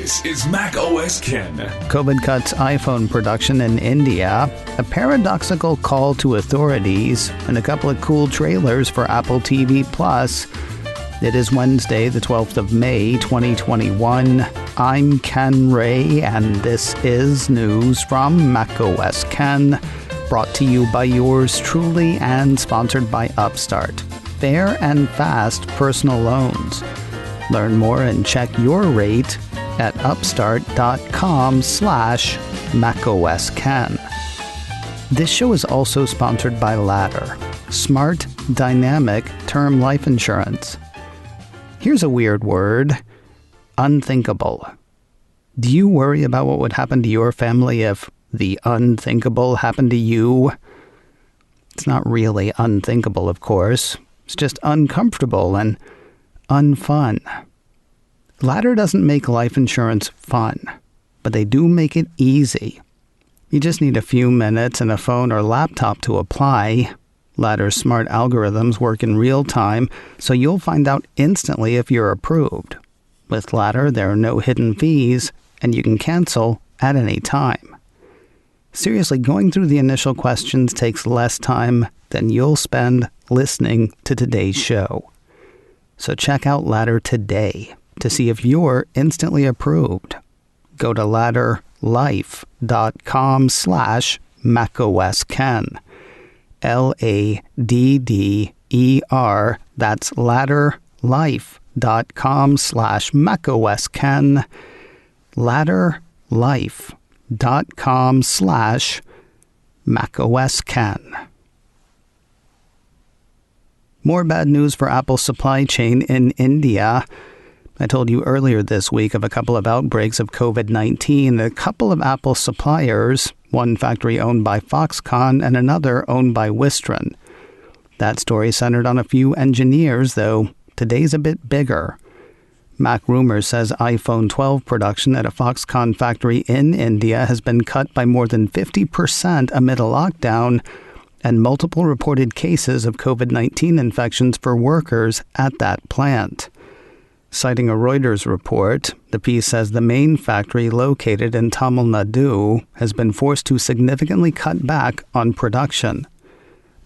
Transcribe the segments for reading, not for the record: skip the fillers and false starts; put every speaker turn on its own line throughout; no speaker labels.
This is Mac OS Ken.
COVID cuts iPhone production in India, a paradoxical call to authorities, and a couple of cool trailers for Apple TV Plus. It is Wednesday, the 12th of May, 2021. I'm Ken Ray, and this is news from Mac OS Ken, brought to you by yours truly and sponsored by Upstart. Fair and fast personal loans. Learn more and check your rate at upstart.com/macOSCan. This show is also sponsored by Ladder, smart, dynamic term life insurance. Here's a weird word, unthinkable. Do you worry about what would happen to your family if the unthinkable happened to you? It's not really unthinkable, of course. It's just uncomfortable and unfun. Ladder doesn't make life insurance fun, but they do make it easy. You just need a few minutes and a phone or laptop to apply. Ladder's smart algorithms work in real time, so you'll find out instantly if you're approved. With Ladder, there are no hidden fees, and you can cancel at any time. Seriously, going through the initial questions takes less time than you'll spend listening to today's show. So check out Ladder today to see if you're instantly approved. Go to ladderlife.com/macOSCan. LADDER. That's ladderlife.com/macOSCan. ladderlife.com/macOSCan. More bad news for Apple's supply chain in India. I told you earlier this week of a couple of outbreaks of COVID-19. A couple of Apple suppliers, one factory owned by Foxconn and another owned by Wistron. That story centered on a few engineers, though today's a bit bigger. Mac Rumors says iPhone 12 production at a Foxconn factory in India has been cut by more than 50% amid a lockdown and multiple reported cases of COVID-19 infections for workers at that plant. Citing a Reuters report, the piece says the main factory located in Tamil Nadu has been forced to significantly cut back on production.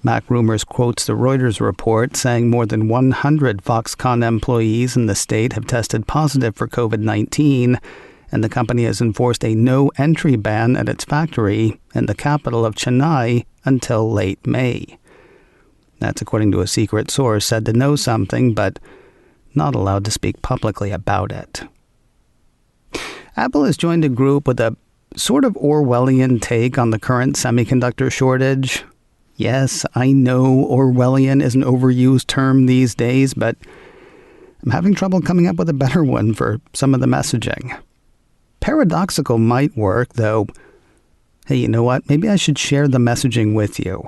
Mac Rumors quotes the Reuters report saying more than 100 Foxconn employees in the state have tested positive for COVID-19, and the company has enforced a no-entry ban at its factory in the capital of Chennai until late May. That's according to a secret source said to know something, but not allowed to speak publicly about it. Apple has joined a group with a sort of Orwellian take on the current semiconductor shortage. Yes, I know Orwellian is an overused term these days, but I'm having trouble coming up with a better one for some of the messaging. Paradoxical might work, though. Hey, you know what? Maybe I should share the messaging with you.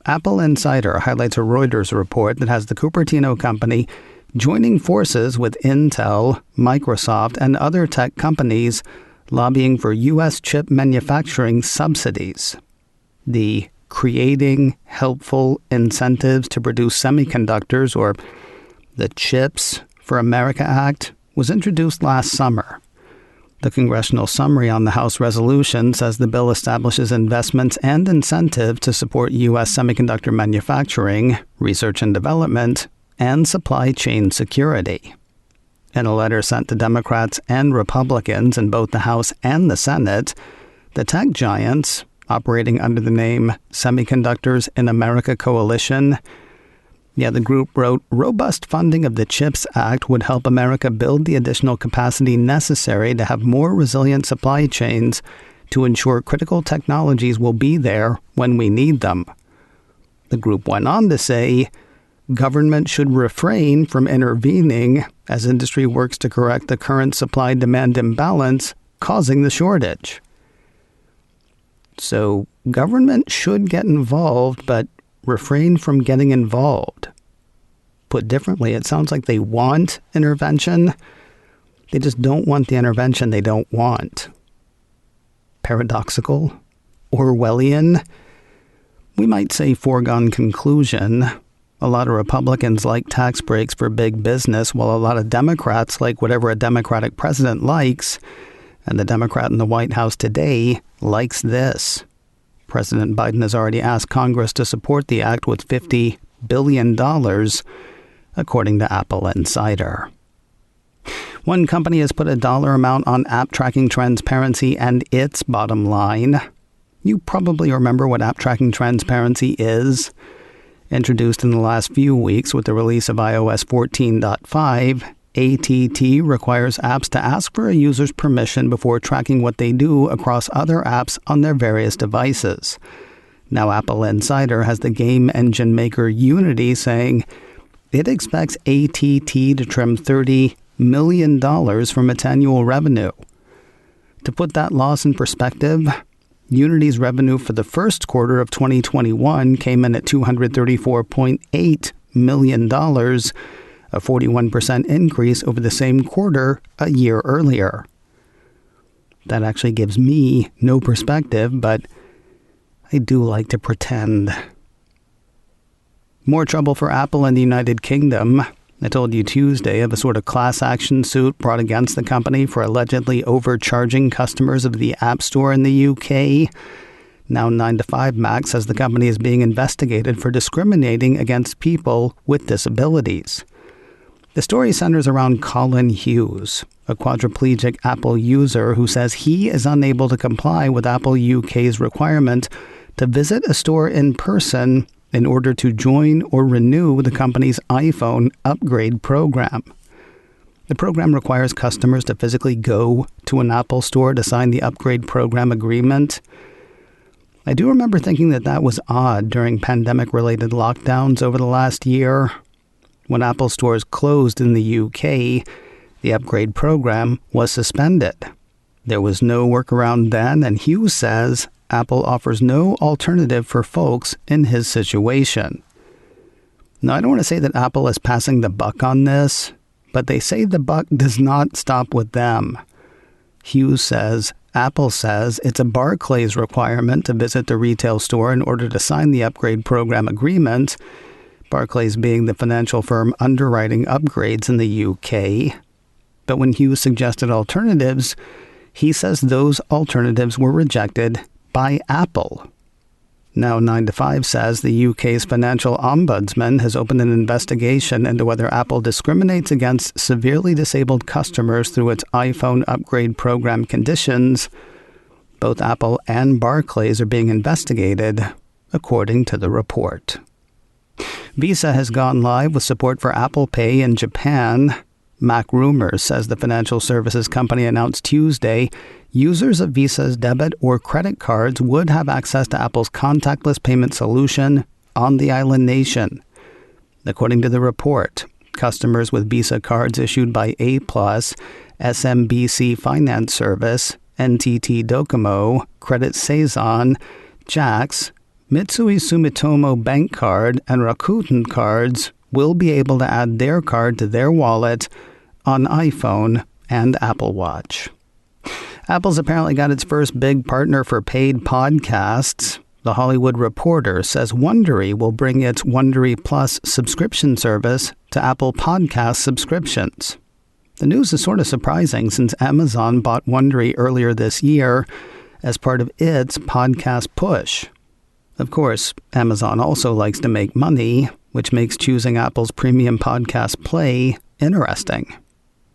Apple Insider highlights a Reuters report that has the Cupertino company joining forces with Intel, Microsoft, and other tech companies lobbying for U.S. chip manufacturing subsidies. The Creating Helpful Incentives to Produce Semiconductors, or the CHIPS for America Act, was introduced last summer. The congressional summary on the House resolution says the bill establishes investments and incentives to support U.S. semiconductor manufacturing, research and development, and supply chain security. In a letter sent to Democrats and Republicans in both the House and the Senate, the tech giants, operating under the name Semiconductors in America Coalition, the group wrote, robust funding of the CHIPS Act would help America build the additional capacity necessary to have more resilient supply chains to ensure critical technologies will be there when we need them. The group went on to say, government should refrain from intervening as industry works to correct the current supply-demand imbalance causing the shortage. So government should get involved, but refrain from getting involved. Put differently, it sounds like they want intervention. They just don't want the intervention they don't want. Paradoxical? Orwellian? We might say foregone conclusion. A lot of Republicans like tax breaks for big business, while a lot of Democrats like whatever a Democratic president likes. And the Democrat in the White House today likes this. President Biden has already asked Congress to support the act with $50 billion, according to Apple Insider. One company has put a dollar amount on app tracking transparency and its bottom line. You probably remember what app tracking transparency is. Introduced in the last few weeks with the release of iOS 14.5, ATT requires apps to ask for a user's permission before tracking what they do across other apps on their various devices. Now, Apple Insider has the game engine maker Unity saying it expects ATT to trim $30 million from its annual revenue. To put that loss in perspective, Unity's revenue for the first quarter of 2021 came in at $234.8 million, a 41% increase over the same quarter a year earlier. That actually gives me no perspective, but I do like to pretend. More trouble for Apple in the United Kingdom. I told you Tuesday of a sort of class action suit brought against the company for allegedly overcharging customers of the App Store in the UK. Now 9to5Mac says the company is being investigated for discriminating against people with disabilities. The story centers around Colin Hughes, a quadriplegic Apple user who says he is unable to comply with Apple UK's requirement to visit a store in person in order to join or renew the company's iPhone upgrade program. The program requires customers to physically go to an Apple store to sign the upgrade program agreement. I do remember thinking that was odd during pandemic-related lockdowns over the last year. When Apple stores closed in the UK, the upgrade program was suspended. There was no workaround then, and Hughes says Apple offers no alternative for folks in his situation. Now, I don't want to say that Apple is passing the buck on this, but they say the buck does not stop with them. Hughes says Apple says it's a Barclays requirement to visit the retail store in order to sign the upgrade program agreement, Barclays being the financial firm underwriting upgrades in the UK. But when Hughes suggested alternatives, he says those alternatives were rejected by Apple. Now 9to5 says the UK's financial ombudsman has opened an investigation into whether Apple discriminates against severely disabled customers through its iPhone upgrade program conditions. Both Apple and Barclays are being investigated, according to the report. Visa has gone live with support for Apple Pay in Japan. Mac Rumors says the financial services company announced Tuesday users of Visa's debit or credit cards would have access to Apple's contactless payment solution on the island nation. According to the report, customers with Visa cards issued by A+, SMBC Finance Service, NTT Docomo, Credit Saison, Jax, Mitsui Sumitomo Bank Card, and Rakuten cards will be able to add their card to their wallet on iPhone and Apple Watch. Apple's apparently got its first big partner for paid podcasts. The Hollywood Reporter says Wondery will bring its Wondery Plus subscription service to Apple Podcast subscriptions. The news is sort of surprising since Amazon bought Wondery earlier this year as part of its podcast push. Of course, Amazon also likes to make money, which makes choosing Apple's premium podcast play interesting.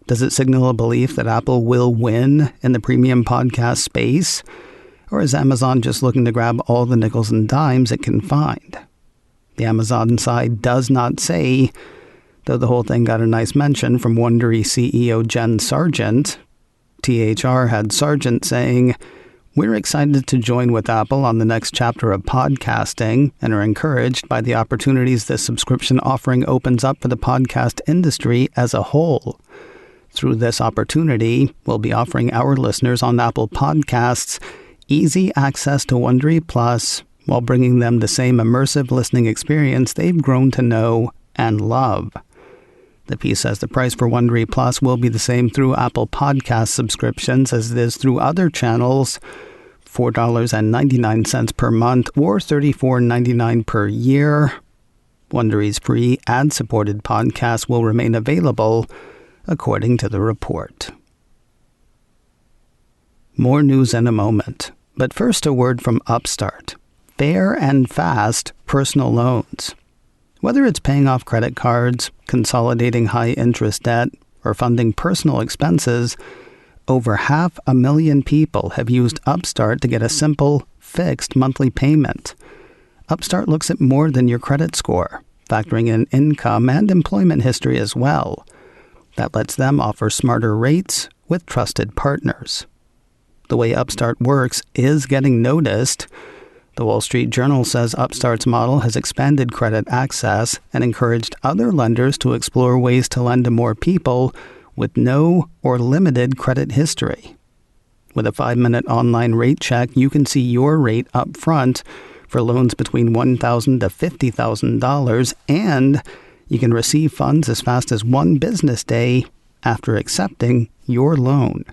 Does it signal a belief that Apple will win in the premium podcast space? Or is Amazon just looking to grab all the nickels and dimes it can find? The Amazon side does not say, though the whole thing got a nice mention from Wondery CEO Jen Sargent. THR had Sargent saying, "We're excited to join with Apple on the next chapter of podcasting and are encouraged by the opportunities this subscription offering opens up for the podcast industry as a whole. Through this opportunity, we'll be offering our listeners on Apple Podcasts easy access to Wondery Plus while bringing them the same immersive listening experience they've grown to know and love." The piece says the price for Wondery Plus will be the same through Apple Podcast subscriptions as it is through other channels, $4.99 per month or $34.99 per year. Wondery's free ad-supported podcast will remain available, according to the report. More news in a moment, but first a word from Upstart. Fair and fast personal loans. Whether it's paying off credit cards, consolidating high-interest debt, or funding personal expenses, over 500,000 people have used Upstart to get a simple, fixed monthly payment. Upstart looks at more than your credit score, factoring in income and employment history as well. That lets them offer smarter rates with trusted partners. The way Upstart works is getting noticed. The Wall Street Journal says Upstart's model has expanded credit access and encouraged other lenders to explore ways to lend to more people with no or limited credit history. With a 5-minute online rate check, you can see your rate up front for loans between $1,000 to $50,000, and you can receive funds as fast as 1 business day after accepting your loan.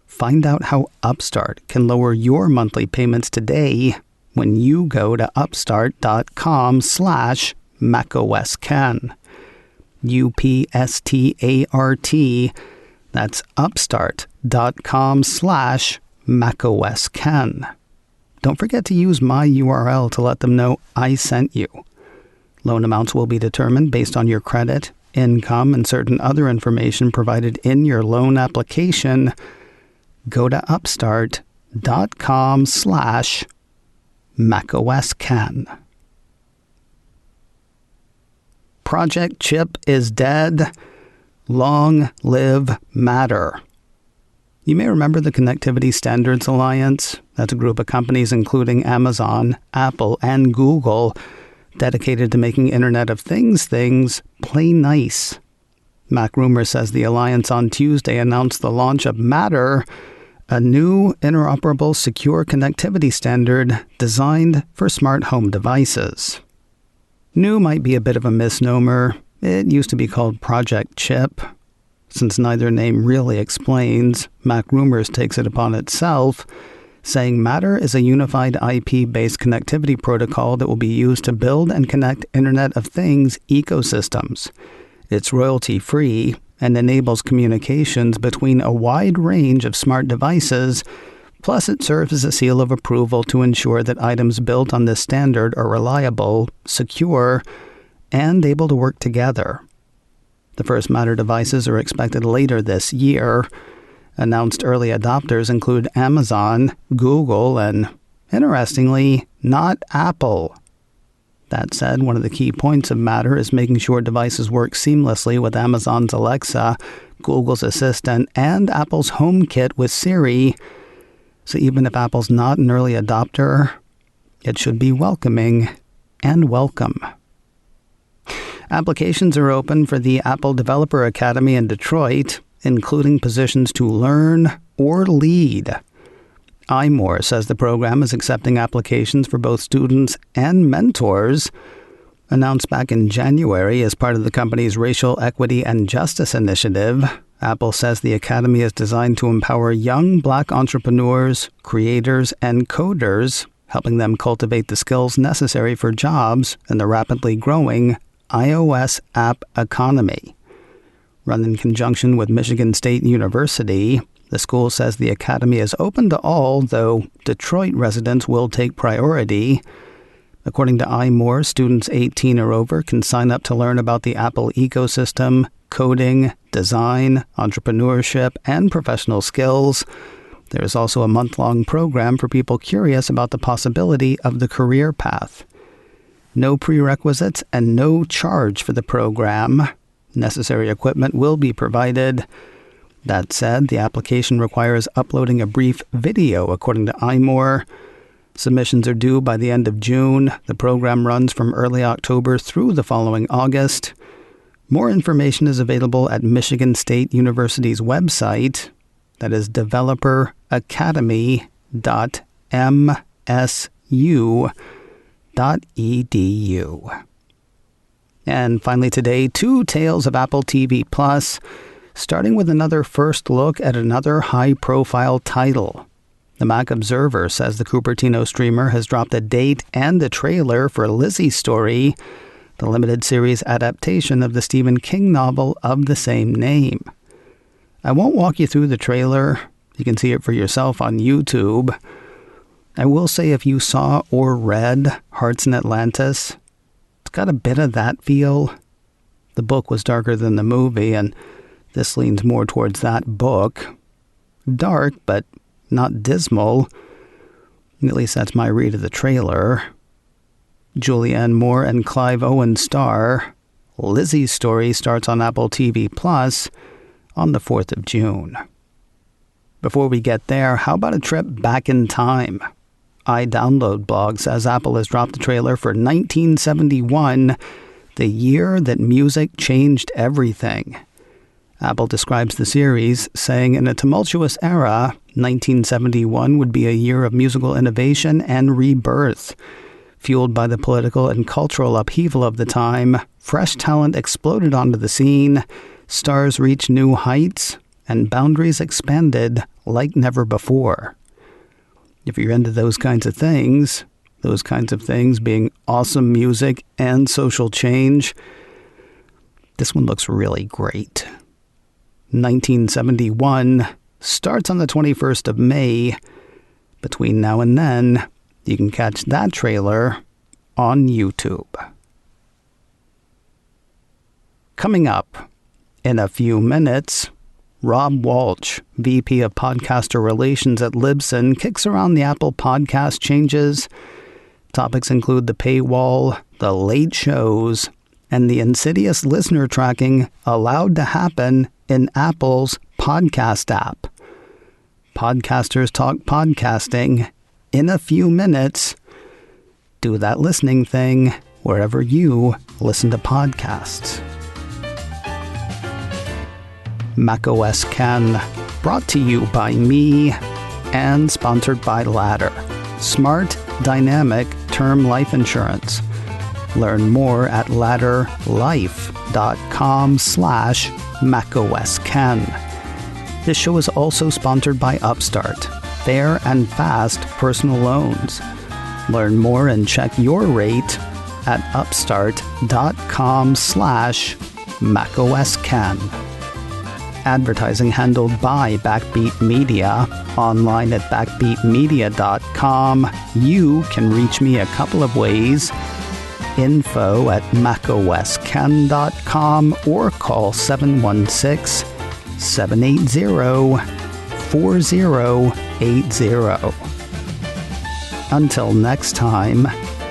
Find out how Upstart can lower your monthly payments today when you go to upstart.com/macOScan. UPSTART. That's upstart.com/macOScan. Don't forget to use my URL to let them know I sent you. Loan amounts will be determined based on your credit, income, and certain other information provided in your loan application. Go to upstart.com/macOScan. Project Chip is dead. Long live Matter. You may remember the Connectivity Standards Alliance. That's a group of companies including Amazon, Apple, and Google dedicated to making Internet of Things play nice. MacRumor says the alliance on Tuesday announced the launch of Matter, a new interoperable secure connectivity standard designed for smart home devices. New might be a bit of a misnomer. It used to be called Project Chip. Since neither name really explains, MacRumors takes it upon itself, saying Matter is a unified IP-based connectivity protocol that will be used to build and connect Internet of Things ecosystems. It's royalty-free and enables communications between a wide range of smart devices. Plus, it serves as a seal of approval to ensure that items built on this standard are reliable, secure, and able to work together. The first Matter devices are expected later this year. Announced early adopters include Amazon, Google, and, interestingly, not Apple. That said, one of the key points of Matter is making sure devices work seamlessly with Amazon's Alexa, Google's Assistant, and Apple's HomeKit with Siri. So even if Apple's not an early adopter, it should be welcoming and welcome. Applications are open for the Apple Developer Academy in Detroit, including positions to learn or lead. iMore says the program is accepting applications for both students and mentors. Announced back in January as part of the company's Racial Equity and Justice Initiative, Apple says the academy is designed to empower young Black entrepreneurs, creators, and coders, helping them cultivate the skills necessary for jobs in the rapidly growing iOS app economy. Run in conjunction with Michigan State University, the school says the academy is open to all, though Detroit residents will take priority. According to iMore, students 18 or over can sign up to learn about the Apple ecosystem, coding, design, entrepreneurship, and professional skills. There is also a month-long program for people curious about the possibility of the career path. No prerequisites and no charge for the program. Necessary equipment will be provided. That said, the application requires uploading a brief video, according to iMore. Submissions are due by the end of June. The program runs from early October through the following August. More information is available at Michigan State University's website. That is developeracademy.msu.edu. And finally today, 2 tales of Apple TV Plus, starting with another first look at another high-profile title. The Mac Observer says the Cupertino streamer has dropped a date and a trailer for Lisey's story, the limited series adaptation of the Stephen King novel of the same name. I won't walk you through the trailer. You can see it for yourself on YouTube. I will say if you saw or read Hearts in Atlantis, it's got a bit of that feel. The book was darker than the movie, and this leans more towards that book. Dark, but not dismal. At least that's my read of the trailer. Julianne Moore and Clive Owen star. Lisey's story starts on Apple TV Plus on the 4th of June. Before we get there, how about a trip back in time? iDownload blog says Apple has dropped the trailer for 1971, the year that music changed everything. Apple describes the series, saying in a tumultuous era, 1971 would be a year of musical innovation and rebirth. Fueled by the political and cultural upheaval of the time, fresh talent exploded onto the scene, stars reached new heights, and boundaries expanded like never before. If you're into those kinds of things being awesome music and social change, this one looks really great. 1971 starts on the 21st of May. Between now and then, you can catch that trailer on YouTube. Coming up in a few minutes, Rob Walsh, VP of Podcaster Relations at Libsyn, kicks around the Apple podcast changes. Topics include the paywall, the late shows, and the insidious listener tracking allowed to happen in Apple's podcast app. Podcasters talk podcasting in a few minutes. Do that listening thing wherever you listen to podcasts. macOS Ken, brought to you by me and sponsored by Ladder. Smart, dynamic term life insurance. Learn more at ladderlife.com/macOSKen. This show is also sponsored by Upstart, fair and fast personal loans. Learn more and check your rate at upstart.com/macOSKen. Advertising handled by Backbeat Media. Online at backbeatmedia.com. You can reach me a couple of ways. Info at macosken.com or call 716-780-4080. Until next time,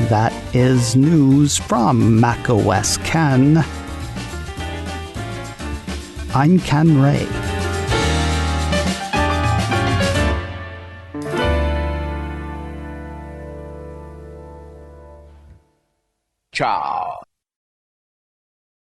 that is news from macOS Ken. I'm Ken Ray.
Ciao.